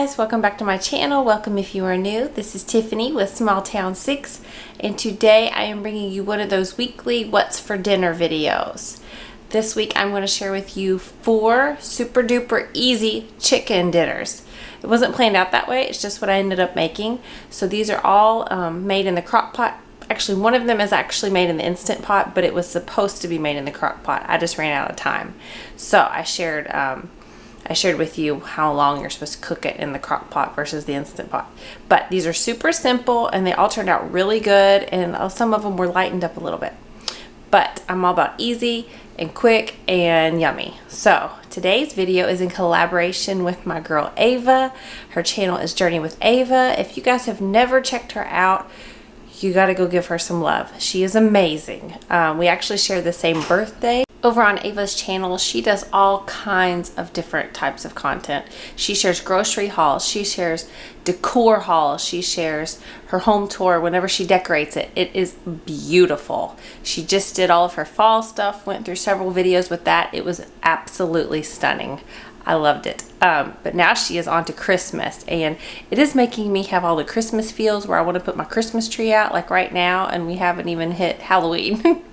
guys, welcome back to my channel. Welcome if you are new. This is Tiffany with Small Town 6, and today I am bringing you one of those weekly What's for Dinner videos. This week I'm going to share with you 4 super duper easy chicken dinners. It wasn't planned out that way, it's just what I ended up making. So these are all made in the crock pot. Actually, one of them is actually made in the Instant Pot, but it was supposed to be made in the crock pot. I just ran out of time. So I shared with you how long you're supposed to cook it in the crock pot versus the Instant Pot. But these are super simple and they all turned out really good, and some of them were lightened up a little bit. But I'm all about easy and quick and yummy. So today's video is in collaboration with my girl Ava. Her channel is Journey with Ava. If you guys have never checked her out, you got to go give her some love. She is amazing. We actually share the same birthday. Over on Ava's channel, she does all kinds of different types of content. She shares grocery hauls, she shares decor hauls, she shares her home tour whenever she decorates it. It is beautiful. She just did all of her fall stuff, went through several videos with that. It was absolutely stunning. I loved it. But now she is on to Christmas, and it is making me have all the Christmas feels where I want to put my Christmas tree out like right now, and we haven't even hit Halloween.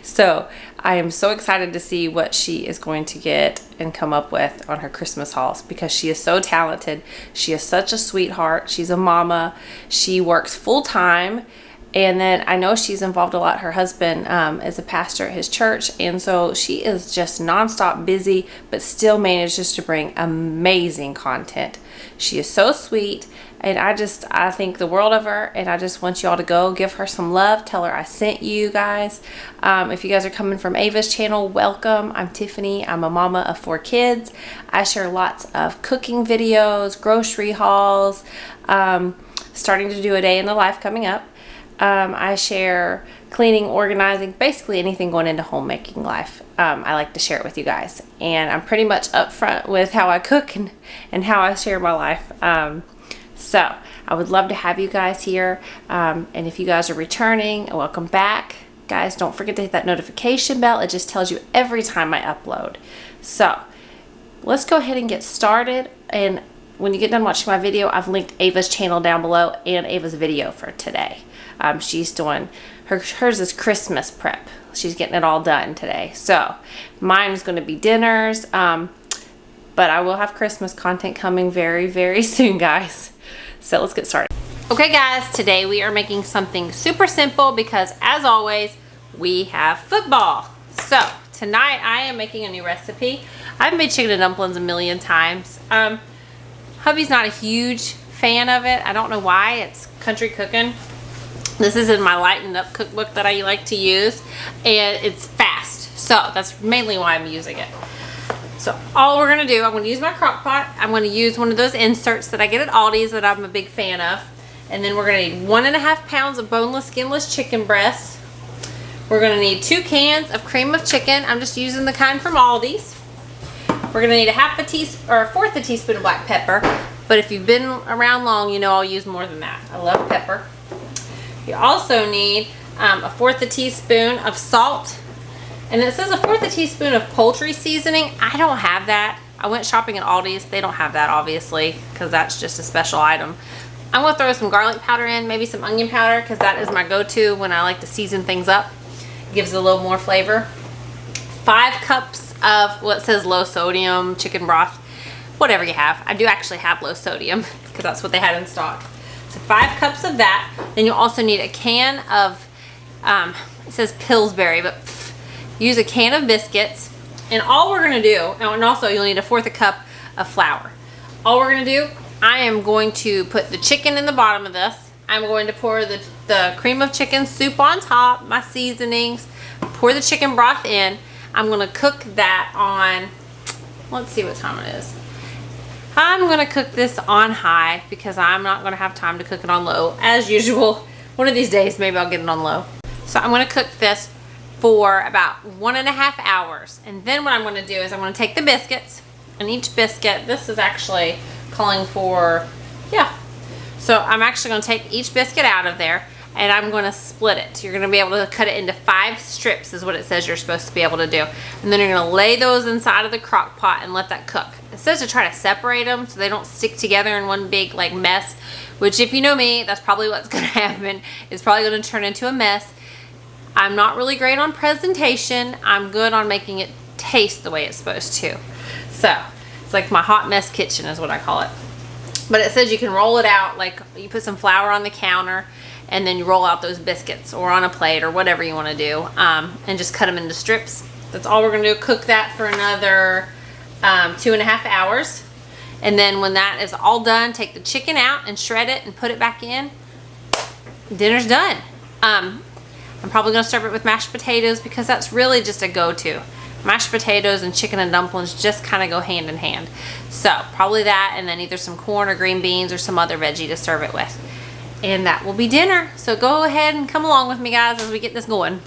So I am so excited to see what she is going to get and come up with on her Christmas hauls, because she is so talented. She is such a sweetheart. She's a mama. She works full time. And then I know she's involved a lot. Her husband is a pastor at his church, and so she is just nonstop busy, but still manages to bring amazing content. She is so sweet, and I think the world of her, and I just want y'all to go give her some love. Tell her I sent you guys. If you guys are coming from Ava's channel, welcome. I'm Tiffany. I'm a mama of 4 kids. I share lots of cooking videos, grocery hauls, starting to do a day in the life coming up. I share cleaning, organizing, basically anything going into homemaking life. I like to share it with you guys, and I'm pretty much upfront with how I cook and how I share my life. So I would love to have you guys here, and if you guys are returning, welcome back. Guys, don't forget to hit that notification bell. It just tells you every time I upload. So let's go ahead and get started, and when you get done watching my video, I've linked Ava's channel down below and Ava's video for today. She's doing, hers is Christmas prep. She's getting it all done today. So mine is going to be dinners, but I will have Christmas content coming very, very soon, guys. So let's get started. Okay, guys, today we are making something super simple because, as always, we have football. So tonight I am making a new recipe. I've made chicken and dumplings a million times. Hubby's not a huge fan of it. I don't know why. It's country cooking. This is in my lightened up cookbook that I like to use, and it's fast. So that's mainly why I'm using it. So all we're gonna do, I'm gonna use my crock pot. I'm gonna use one of those inserts that I get at Aldi's that I'm a big fan of. And then we're gonna need 1.5 pounds of boneless, skinless chicken breasts. We're gonna need 2 cans of cream of chicken. I'm just using the kind from Aldi's. We're gonna need a fourth a teaspoon of black pepper. But if you've been around long, you know I'll use more than that. I love pepper. You also need a fourth a teaspoon of salt. And it says a fourth a teaspoon of poultry seasoning. I don't have that. I went shopping at Aldi's. They don't have that, obviously, because that's just a special item. I'm going to throw some garlic powder in, maybe some onion powder, because that is my go-to when I like to season things up. It gives it a little more flavor. 5 cups of what says low sodium chicken broth. Whatever you have. I do actually have low sodium because that's what they had in stock. So 5 cups of that. Then you'll also need a can of, it says Pillsbury, but use a can of biscuits. And all we're going to do, and also you'll need a fourth a cup of flour. All we're going to do, I am going to put the chicken in the bottom of this. I'm going to pour the cream of chicken soup on top, my seasonings, pour the chicken broth in. I'm going to cook that on, let's see what time it is. I'm going to cook this on high because I'm not going to have time to cook it on low as usual. One of these days maybe I'll get it on low. So I'm going to cook this for about 1.5 hours. And then what I'm going to do is I'm going to take the biscuits, and each biscuit, this is actually calling for, yeah. So I'm actually going to take each biscuit out of there, and I'm going to split it. You're going to be able to cut it into 5 strips is what it says you're supposed to be able to do. And then you're going to lay those inside of the crock pot and let that cook. It says to try to separate them so they don't stick together in one big like mess, which if you know me, that's probably what's going to happen. It's probably going to turn into a mess. I'm not really great on presentation. I'm good on making it taste the way it's supposed to. So it's like my hot mess kitchen is what I call it. But it says you can roll it out, like you put some flour on the counter and then you roll out those biscuits or on a plate or whatever you want to do, and just cut them into strips. That's all we're going to do. Cook that for another 2.5 hours. And then when that is all done, take the chicken out and shred it and put it back in. Dinner's done. I'm probably going to serve it with mashed potatoes because that's really just a go-to. Mashed potatoes and chicken and dumplings just kind of go hand in hand. So probably that, and then either some corn or green beans or some other veggie to serve it with. And that will be dinner. So go ahead and come along with me, guys, as we get this going.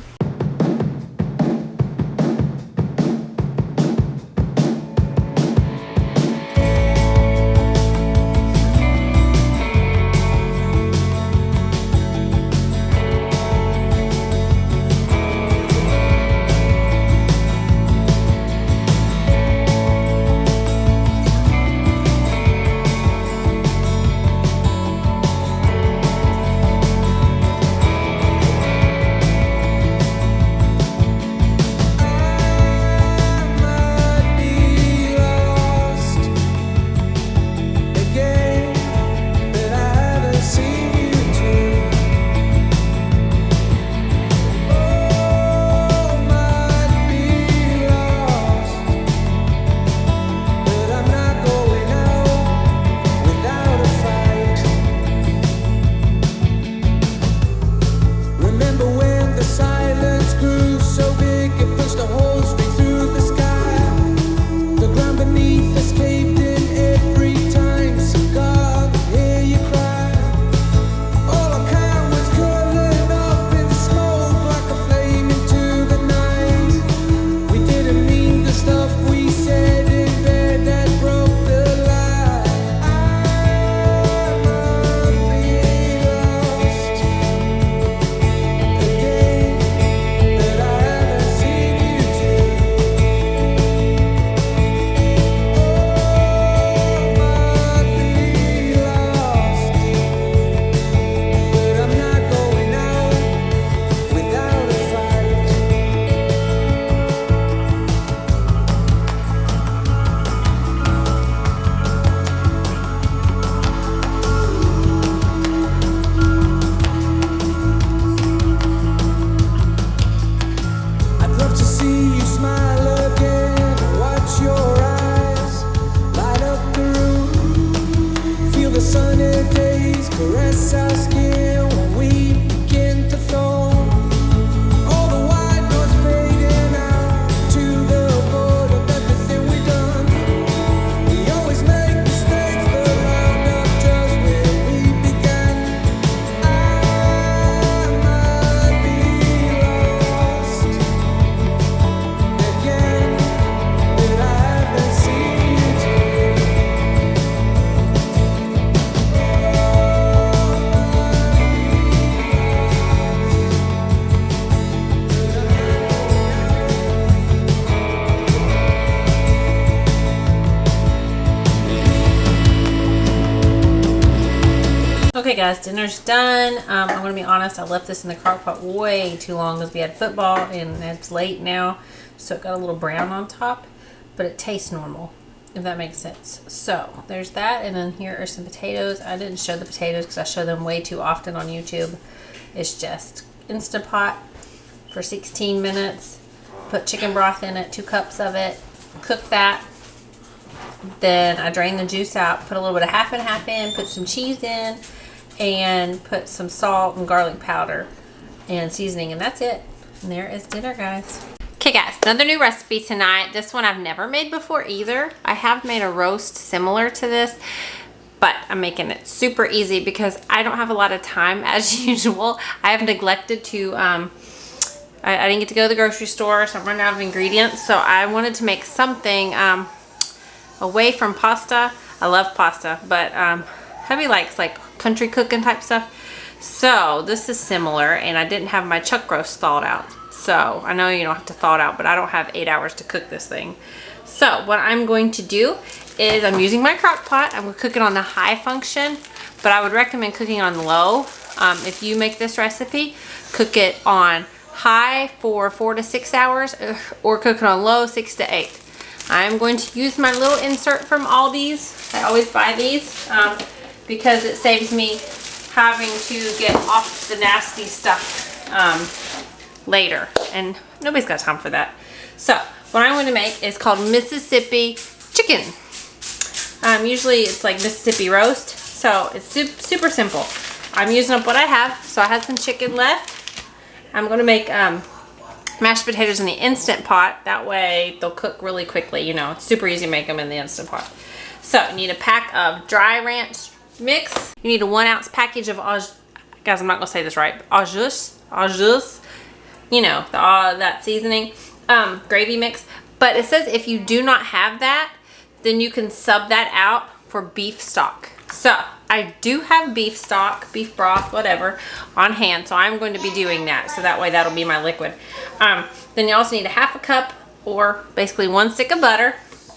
Okay guys, dinner's done. I'm gonna be honest, I left this in the crock pot way too long because we had football and it's late now, so it got a little brown on top, but it tastes normal, if that makes sense. So there's that, and then here are some potatoes. I didn't show the potatoes because I show them way too often on YouTube. It's just Instant Pot for 16 minutes. Put chicken broth in it, 2 cups of it. Cook that. Then I drain the juice out, put a little bit of half and half in, put some cheese in, and put some salt and garlic powder and seasoning, and that's it. And there is dinner, guys. Okay guys, another new recipe tonight. This one I've never made before either. I have made a roast similar to this, but I'm making it super easy because I don't have a lot of time as usual. I have neglected to, I didn't get to go to the grocery store, so I'm running out of ingredients. So I wanted to make something away from pasta. I love pasta, but hubby likes like country cooking type stuff. So this is similar, and I didn't have my chuck roast thawed out. So I know you don't have to thaw it out, but I don't have 8 hours to cook this thing. So what I'm going to do is I'm using my crock pot. I'm going to cook it on the high function, but I would recommend cooking on low. If you make this recipe, cook it on high for 4 to 6 hours, or cook it on low 6 to 8. I'm going to use my little insert from Aldi's. I always buy these because it saves me having to get off the nasty stuff later, and nobody's got time for that. So what I'm going to make is called Mississippi chicken. Usually it's like Mississippi roast, so it's super simple. I'm using up what I have, so I had some chicken left. I'm going to make mashed potatoes in the Instant Pot. That way they'll cook really quickly. You know, it's super easy to make them in the Instant Pot. So you need a pack of dry ranch mix. You need a 1 ounce package of guys, I'm not gonna say this right, au jus, you know, that seasoning, gravy mix. But it says if you do not have that, then you can sub that out for beef stock. So I do have beef stock, beef broth, whatever, on hand, so I'm going to be doing that, so that way that'll be my liquid. Then you also need a half a cup, or basically 1 stick of butter,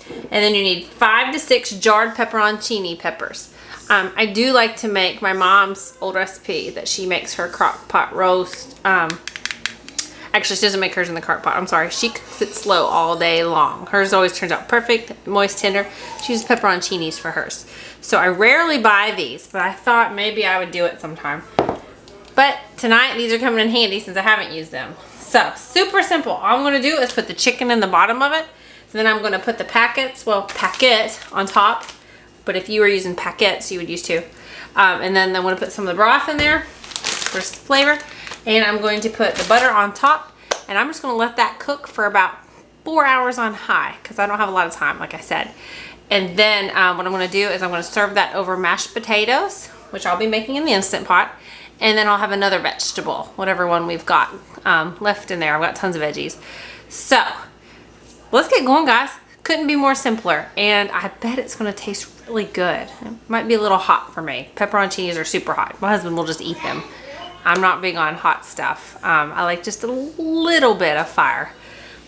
and then you need 5 to 6 jarred pepperoncini peppers. I do like to make my mom's old recipe that she makes her crock pot roast. Actually, she doesn't make hers in the crock pot. I'm sorry. She cooks it slow all day long. Hers always turns out perfect, moist, tender. She uses pepperoncinis for hers. So I rarely buy these, but I thought maybe I would do it sometime. But tonight, these are coming in handy since I haven't used them. So, super simple. All I'm going to do is put the chicken in the bottom of it. So then I'm going to put the packet on top. But if you were using packets, you would use 2. And then I'm going to put some of the broth in there for flavor. And I'm going to put the butter on top. And I'm just going to let that cook for about 4 hours on high, because I don't have a lot of time, like I said. And then what I'm going to do is I'm going to serve that over mashed potatoes, which I'll be making in the Instant Pot. And then I'll have another vegetable, whatever one we've got left in there. I've got tons of veggies. So let's get going, guys. Couldn't be more simpler, and I bet it's going to taste really good. It might be a little hot for me. Pepperoncinis are super hot. My husband will just eat them. I'm not big on hot stuff. I like just a little bit of fire.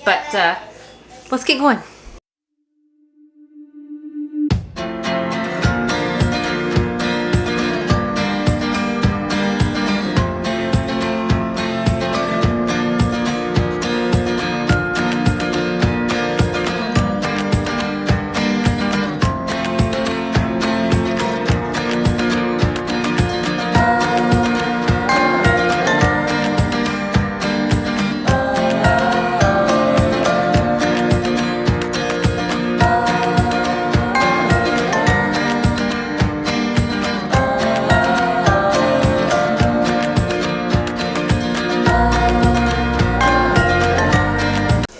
But let's get going.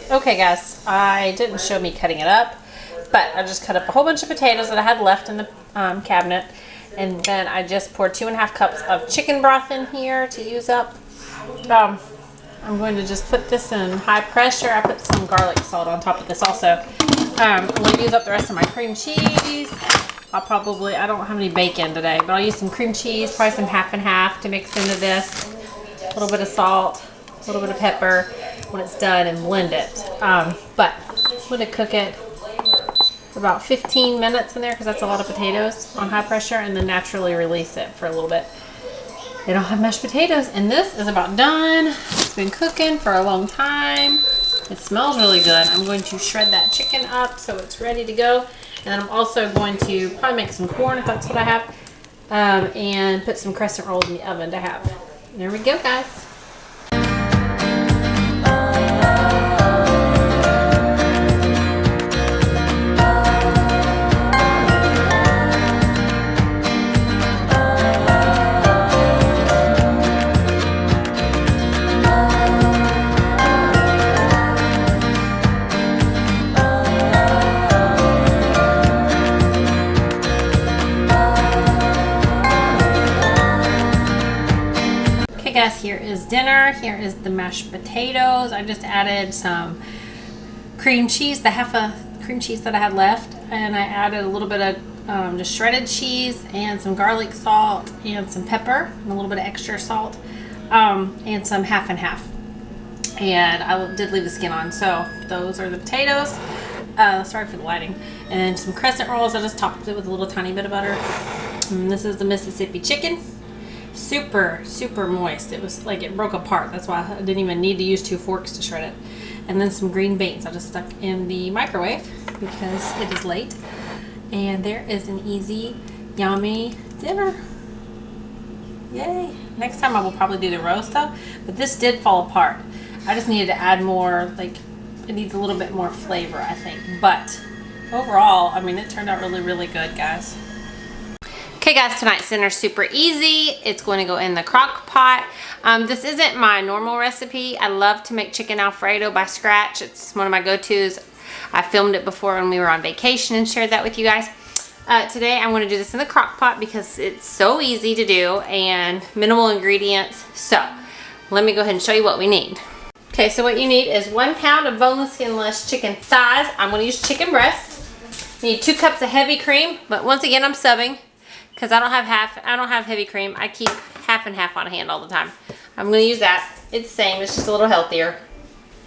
Okay guys, I didn't show me cutting it up, but I just cut up a whole bunch of potatoes that I had left in the cabinet, and then I just poured 2.5 cups of chicken broth in here to use up. I'm going to just put this in high pressure. I put some garlic salt on top of this also. I'm going to use up the rest of my cream cheese. I don't have any bacon today, but I'll use some cream cheese, probably some half and half to mix into this. A little bit of salt, a little bit of pepper when it's done, and blend it. But I'm going to cook it for about 15 minutes in there, because that's a lot of potatoes on high pressure, and then naturally release it for a little bit. They don't have mashed potatoes, and this is about done. It's been cooking for a long time. It smells really good. I'm going to shred that chicken up so it's ready to go. And then I'm also going to probably make some corn if that's what I have, and put some crescent rolls in the oven to have. There we go, guys. Guys, here is dinner. Here is the mashed potatoes. I just added some cream cheese, the half a cream cheese that I had left, and I added a little bit of just shredded cheese and some garlic salt and some pepper and a little bit of extra salt, and some half and half. And I did leave the skin on, so those are the potatoes. Sorry for the lighting. And some crescent rolls. I just topped it with a little tiny bit of butter. And this is the Mississippi chicken. Super, super moist. It was like it broke apart. That's why I didn't even need to use 2 forks to shred it. And then some green beans I just stuck in the microwave because it is late. And there is an easy, yummy dinner. Yay. Next time I will probably do the roast though. But this did fall apart. I just needed to add more, like, it needs a little bit more flavor, I think. But overall, I mean, it turned out really, really good, guys. Okay guys, tonight's dinner is super easy. It's going to go in the crock pot. This isn't my normal recipe. I love to make chicken alfredo by scratch. It's one of my go-tos. I filmed it before when we were on vacation and shared that with you guys. Today I'm going to do this in the crock pot because it's so easy to do and minimal ingredients. So let me go ahead and show you what we need. Okay, so what you need is 1 pound of boneless, skinless chicken thighs. I'm going to use chicken breast. You need 2 cups of heavy cream, but once again I'm subbing because I don't have heavy cream. I keep half and half on hand all the time. I'm going to use that. It's the same, it's just a little healthier.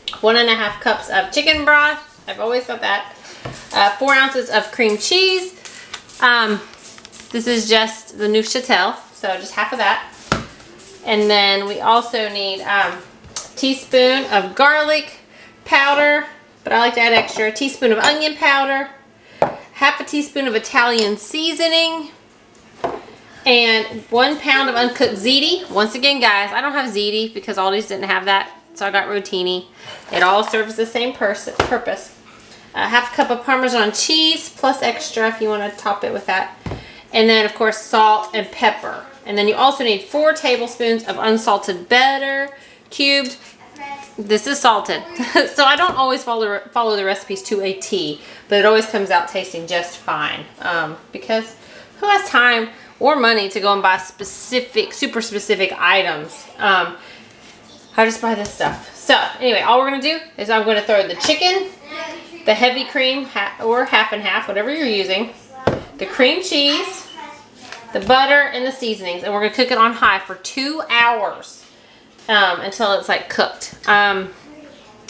1.5 cups of chicken broth. I've always got that. 4 ounces of cream cheese. This is just the Neufchâtel, so just half of that. And then we also need teaspoon of garlic powder, but I like to add extra. A teaspoon of onion powder, half a teaspoon of Italian seasoning, and 1 pound of uncooked ziti. Once again, guys, I don't have ziti because Aldi's didn't have that, so I got rotini. It all serves the same purpose. Half a cup of Parmesan cheese plus extra if you want to top it with that. And then, of course, salt and pepper. And then you also need 4 tablespoons of unsalted butter, cubed. This is salted. So I don't always follow the recipes to a T, but it always comes out tasting just fine. Because who has time or money to go and buy super specific items? I just buy this stuff. So anyway, all we're going to do is I'm going to throw the chicken, the heavy cream, or half and half, whatever you're using, the cream cheese, the butter, and the seasonings. And we're going to cook it on high for 2 hours. Until it's like cooked. And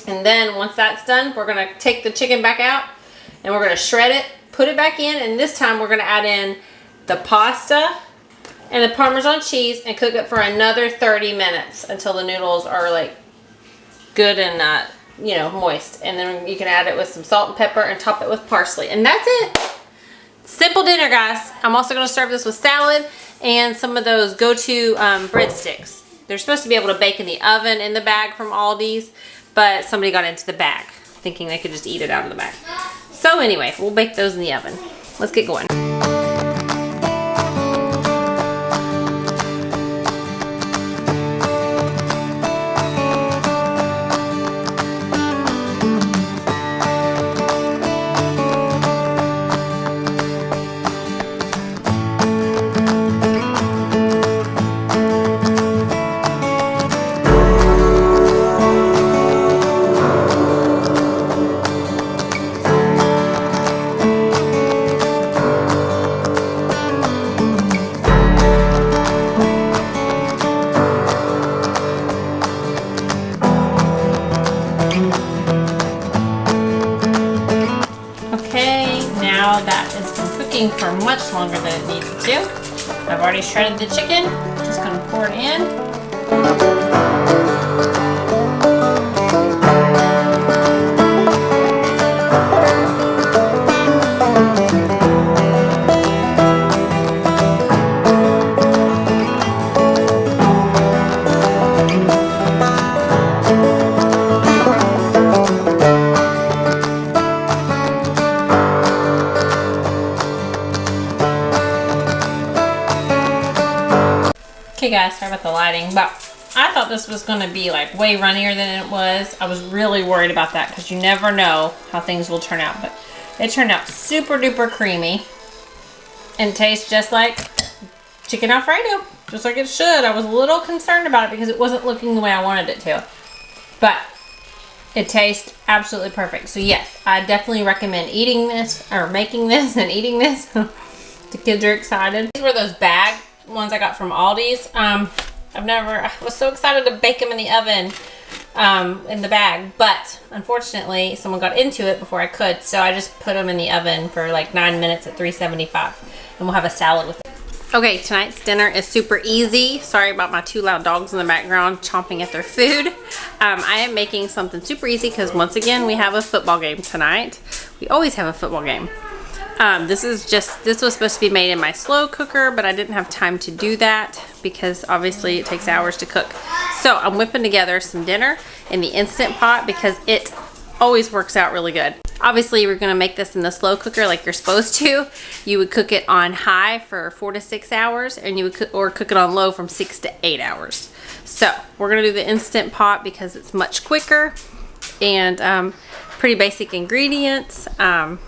then once that's done, we're going to take the chicken back out and we're going to shred it, put it back in, and this time we're going to add in the pasta and the Parmesan cheese and cook it for another 30 minutes until the noodles are like good and you know, moist. And then you can add it with some salt and pepper and top it with parsley. And that's it. Simple dinner, guys. I'm also going to serve this with salad and some of those go-to breadsticks. They're supposed to be able to bake in the oven in the bag from Aldi's, but somebody got into the bag thinking they could just eat it out of the bag. So anyway, we'll bake those in the oven. Let's get going. That has been cooking for much longer than it needed to. I've already shredded the chicken. Just going to pour it in. Okay guys, sorry about the lighting, but I thought this was going to be like way runnier than it was. I was really worried about that because you never know how things will turn out, but it turned out super duper creamy and tastes just like chicken alfredo, just like it should. I was a little concerned about it because it wasn't looking the way I wanted it to, but it tastes absolutely perfect. So yes, I definitely recommend eating this or making this and eating this. The kids are excited. These were those bag ones I got from Aldi's. I was so excited to bake them in the oven in the bag, but unfortunately someone got into it before I could, so I just put them in the oven for like 9 minutes at 375, and we'll have a salad with it. Okay, tonight's dinner is super easy. Sorry about my 2 loud dogs in the background chomping at their food. I am making something super easy because once again we have a football game tonight. We always have a football game. This was supposed to be made in my slow cooker, but I didn't have time to do that because obviously it takes hours to cook. So I'm whipping together some dinner in the Instant Pot because it always works out really good. Obviously, we're gonna make this in the slow cooker like you're supposed to. You would cook it on high for 4 to 6 hours, and you would cook it on low from 6 to 8 hours. So we're gonna do the Instant Pot because it's much quicker and pretty basic ingredients. I'm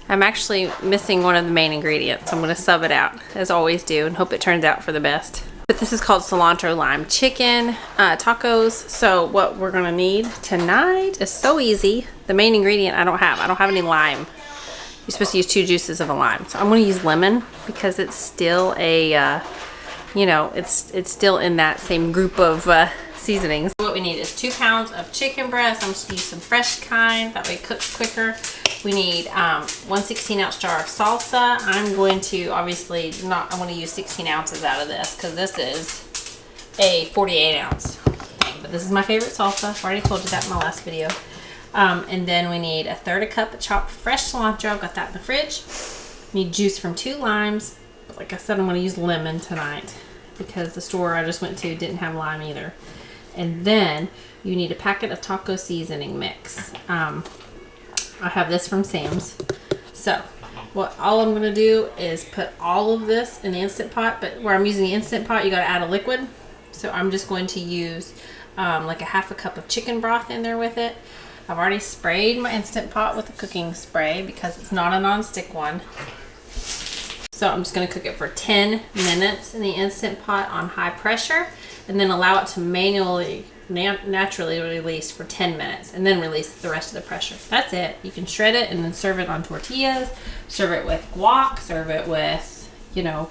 actually missing one of the main ingredients. I'm gonna sub it out, as always do, and hope it turns out for the best. But this is called cilantro lime chicken tacos. So what we're gonna need tonight is so easy. The main ingredient I don't have any lime. You're supposed to use 2 juices of a lime. So I'm gonna use lemon because it's still a, you know, it's still in that same group of seasonings. What we need is 2 pounds of chicken breast. I'm just gonna use some fresh kind, that way it cooks quicker. We need 1 16-ounce jar of salsa. I'm going to obviously I want to use 16 ounces out of this because this is a 48-ounce. But this is my favorite salsa. I've already told you that in my last video. And then we need 1/3 cup of chopped fresh cilantro. I've got that in the fridge. We need juice from 2 limes. But like I said, I'm going to use lemon tonight because the store I just went to didn't have lime either. And then you need a packet of taco seasoning mix. I have this from Sam's. So all I'm gonna do is put all of this in the Instant Pot, but where I'm using the Instant Pot, you gotta add a liquid. So I'm just going to use like a 1/2 cup of chicken broth in there with it. I've already sprayed my Instant Pot with a cooking spray because it's not a non-stick one. So I'm just gonna cook it for 10 minutes in the Instant Pot on high pressure, and then allow it to naturally release for 10 minutes, and then release the rest of the pressure. That's it. You can shred it and then serve it on tortillas, serve it with guac, serve it with, you know,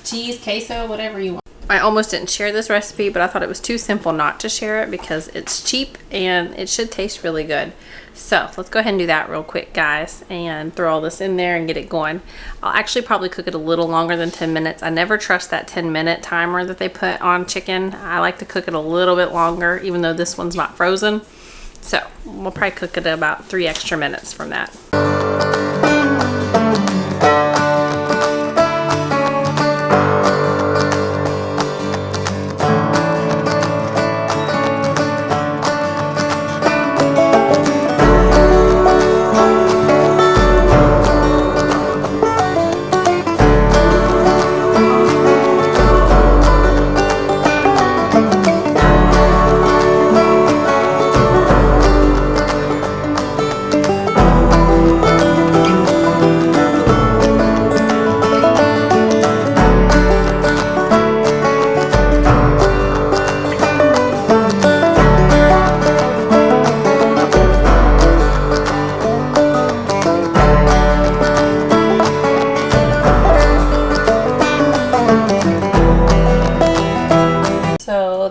cheese, queso, whatever you want. I almost didn't share this recipe, but I thought it was too simple not to share it because it's cheap and it should taste really good. So let's go ahead and do that real quick, guys, and throw all this in there and get it going. I'll actually probably cook it a little longer than 10 minutes. I never trust that 10-minute timer that they put on chicken. I like to cook it a little bit longer, even though this one's not frozen. So we'll probably cook it about 3 extra minutes from that.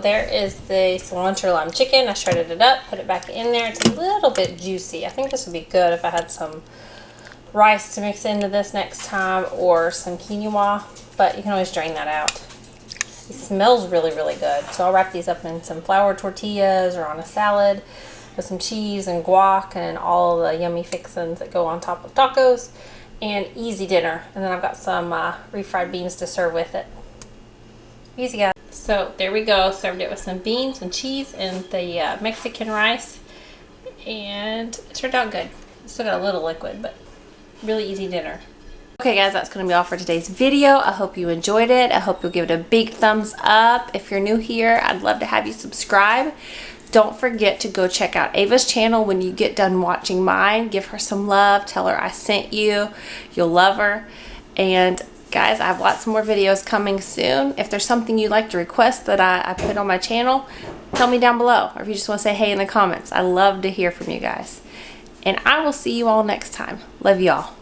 There is the cilantro lime chicken. I shredded it up, put it back in there. It's a little bit juicy. I think this would be good if I had some rice to mix into this next time, or some quinoa, but you can always drain that out. It smells really, really good. So I'll wrap these up in some flour tortillas or on a salad with some cheese and guac and all the yummy fixins that go on top of tacos, and easy dinner. And then I've got some refried beans to serve with it. Easy, guys. So there we go. Served it with some beans and cheese and the Mexican rice, and it turned out good. Still got a little liquid, but really easy dinner. Okay guys, that's going to be all for today's video. I hope you enjoyed it. I hope you'll give it a big thumbs up. If you're new here, I'd love to have you subscribe. Don't forget to go check out Ava's channel when you get done watching mine. Give her some love. Tell her I sent you. You'll love her. And guys, I have lots more videos coming soon. If there's something you'd like to request that I put on my channel, tell me down below. Or if you just want to say hey in the comments. I love to hear from you guys. And I will see you all next time. Love y'all.